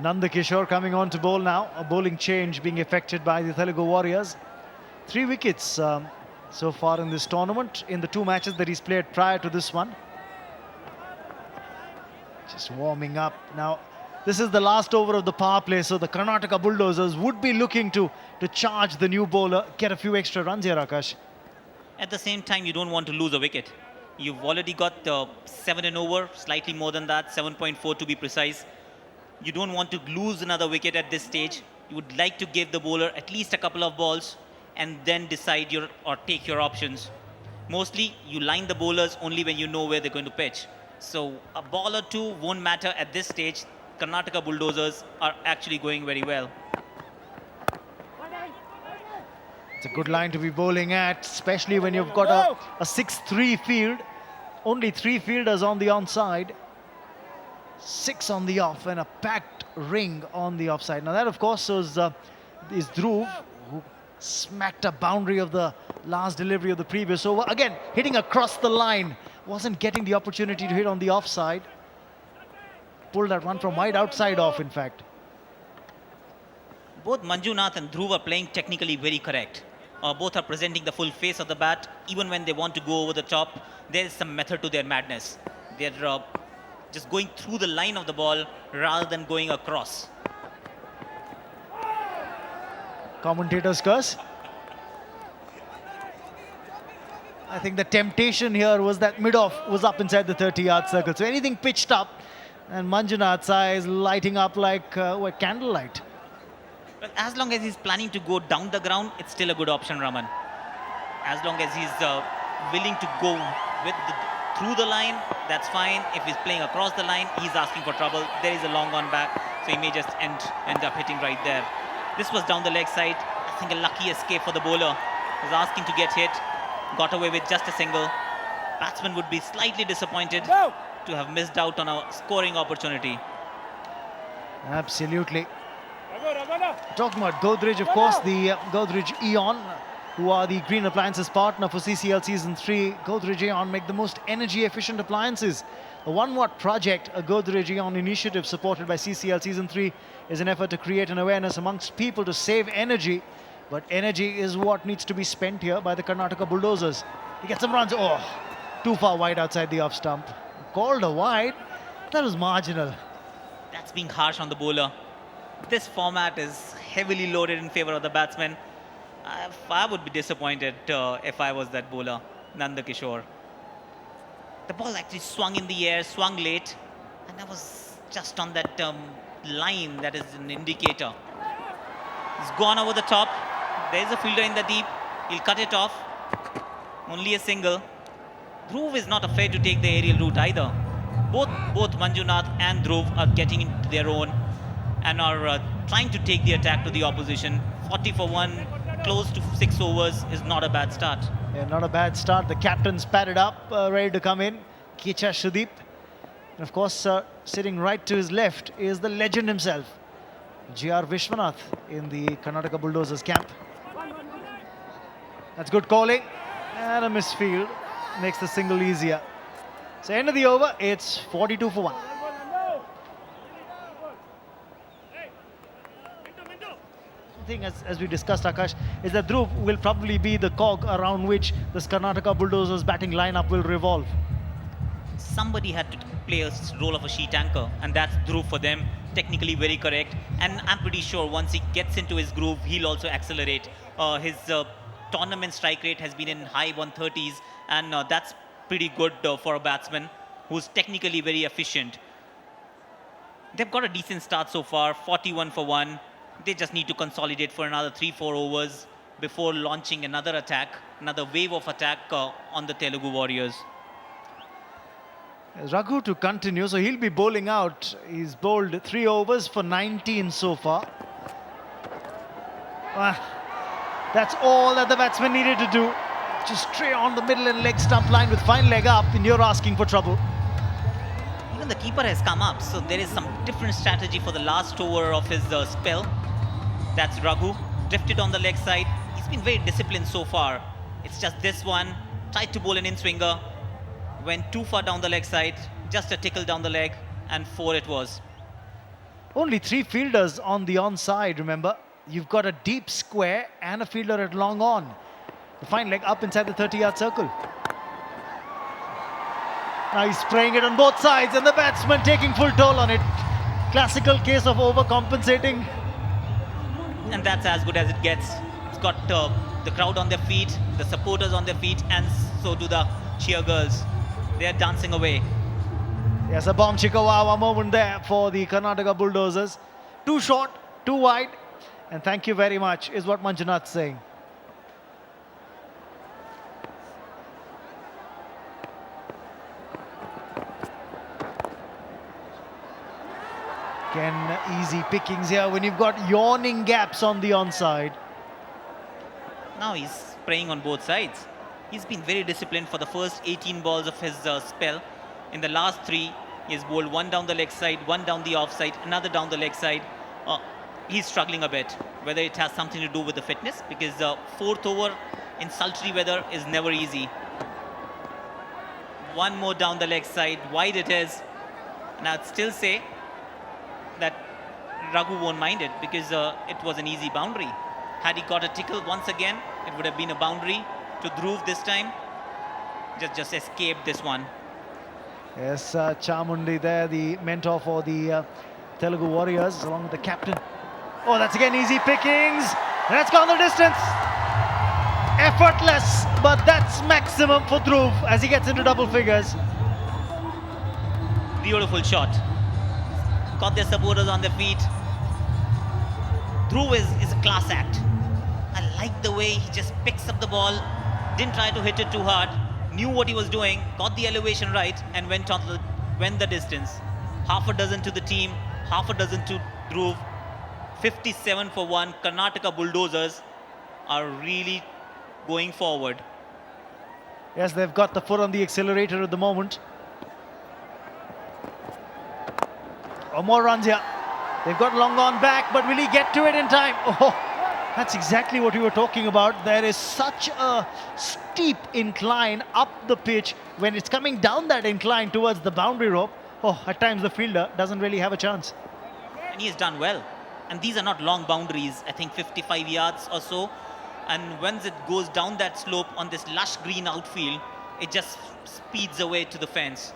Nandakishore coming on to bowl now. A bowling change being effected by the Telugu Warriors. 3 wickets so far in this tournament in the 2 matches that he's played prior to this one. Just warming up now. This is the last over of the power play, so the Karnataka Bulldozers would be looking to charge the new bowler, get a few extra runs here, Akash. At the same time, you don't want to lose a wicket. You've already got 7 and over, slightly more than that, 7.4 to be precise. You don't want to lose another wicket at this stage. You would like to give the bowler at least a couple of balls and then decide or take your options. Mostly, you line the bowlers only when you know where they're going to pitch. So a ball or two won't matter at this stage. Karnataka Bulldozers are actually going very well. It's a good line to be bowling at, especially when you've got a 6-3 field. Only 3 fielders on the onside. 6 on the off and a packed ring on the offside. Now that, of course, is Dhruv, who smacked a boundary of the last delivery of the previous over. Again, hitting across the line. Wasn't getting the opportunity to hit on the offside. Pulled that one from wide outside off, in fact. Both Manjunath and Dhruv are playing technically very correct. Both are presenting the full face of the bat. Even when they want to go over the top, there is some method to their madness. They're just going through the line of the ball rather than going across. Commentator's curse. I think the temptation here was that mid-off was up inside the 30-yard circle. So anything pitched up, and Manjunath's eyes lighting up like candlelight. Well, as long as he's planning to go down the ground, it's still a good option, Raman. As long as he's willing to go through the line, that's fine. If he's playing across the line, he's asking for trouble. There is a long on back, so he may just end up hitting right there. This was down the leg side. I think a lucky escape for the bowler. Was asking to get hit, got away with just a single. Batsman would be slightly disappointed to have missed out on a scoring opportunity. Absolutely. Talking about Godrej, of course, the Godrej Eon, who are the green appliances partner for CCL Season 3. Godrej Eon make the most energy-efficient appliances. The 1 Watt project, a Godrej Eon initiative supported by CCL Season 3, is an effort to create an awareness amongst people to save energy. But energy is what needs to be spent here by the Karnataka Bulldozers. He gets some runs. Oh, too far wide outside the off stump. Called a wide. That was marginal. That's being harsh on the bowler. This format is heavily loaded in favor of the batsman. I would be disappointed if I was that bowler, Nandakishore. The ball actually swung in the air, swung late, and that was just on that line that is an indicator. He's gone over the top. There's a fielder in the deep. He'll cut it off. Only a single. Dhruv is not afraid to take the aerial route either. Both Manjunath and Dhruv are getting into their own and are trying to take the attack to the opposition. 40 for 1, close to 6 overs is not a bad start. Yeah, not a bad start. The captain's padded up, ready to come in. Kicha Sudeep. And of course, sitting right to his left is the legend himself, G.R. Vishwanath in the Karnataka Bulldozers camp. That's good calling. And a misfield makes the single easier. So end of the over, it's 42 for 1. The thing, as we discussed, Akash, is that Dhruv will probably be the cog around which this Karnataka Bulldozers batting lineup will revolve. Somebody had to play a role of a sheet anchor, and that's Dhruv for them. Technically very correct, and I'm pretty sure once he gets into his groove, he'll also accelerate. His tournament strike rate has been in high 130s, and that's pretty good for a batsman who's technically very efficient. They've got a decent start so far, 41 for 1. They just need to consolidate for another 3-4 overs before launching another attack, another wave of attack on the Telugu Warriors. Raghu to continue, so he'll be bowling out. He's bowled 3 overs for 19 so far. That's all that the batsman needed to do. Just stray on the middle and leg stump line with fine leg up, and you're asking for trouble. Even the keeper has come up, so there is some different strategy for the last over of his spell. That's Raghu, drifted on the leg side. He's been very disciplined so far. It's just this one, tried to bowl an in-swinger, went too far down the leg side, just a tickle down the leg, and 4 it was. Only 3 fielders on the onside, remember. You've got a deep square and a fielder at long on. The fine leg up inside the 30-yard circle. Now he's spraying it on both sides and the batsman taking full toll on it. Classical case of overcompensating. And that's as good as it gets. It's got the crowd on their feet, the supporters on their feet, and so do the cheer girls. They're dancing away. Yes, a bomb chikawawa moment there for the Karnataka Bulldozers. Too short, too wide, and thank you very much is what Manjunath's saying. Again, easy pickings here when you've got yawning gaps on the onside. Now he's spraying on both sides. He's been very disciplined for the first 18 balls of his spell. In the last 3, he has bowled one down the leg side, one down the off side, another down the leg side. He's struggling a bit, whether it has something to do with the fitness, because the 4th over in sultry weather is never easy. One more down the leg side, wide it is. And I'd still say that Raghu won't mind it, because it was an easy boundary. Had he got a tickle once again, it would have been a boundary to Dhruv this time. Just escaped this one. Yes, Chamundi there, the mentor for the Telugu Warriors, along with the captain. Oh, that's again easy pickings. That's gone the distance. Effortless, but that's maximum for Dhruv as he gets into double figures. Beautiful shot. Got their supporters on their feet. Dhruv is a class act. I like the way he just picks up the ball, didn't try to hit it too hard, knew what he was doing, got the elevation right, and went the distance. Half a dozen to the team, half a dozen to Dhruv. 57 for 1. Karnataka Bulldozers are really going forward. Yes, they've got the foot on the accelerator at the moment. Oh, more runs here. They've got long on back, but will he get to it in time? Oh, that's exactly what we were talking about. There is such a steep incline up the pitch. When it's coming down that incline towards the boundary rope, oh, at times the fielder doesn't really have a chance. And he has done well. And these are not long boundaries, I think 55 yards or so. And once it goes down that slope on this lush green outfield, it just speeds away to the fence.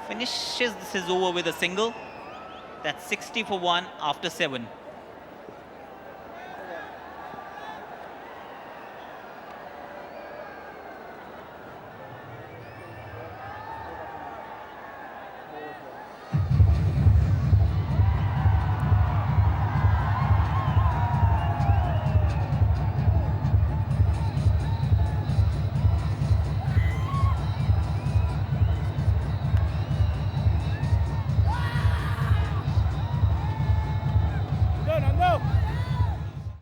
Finishes this over with a single. That's 60 for 1 after 7.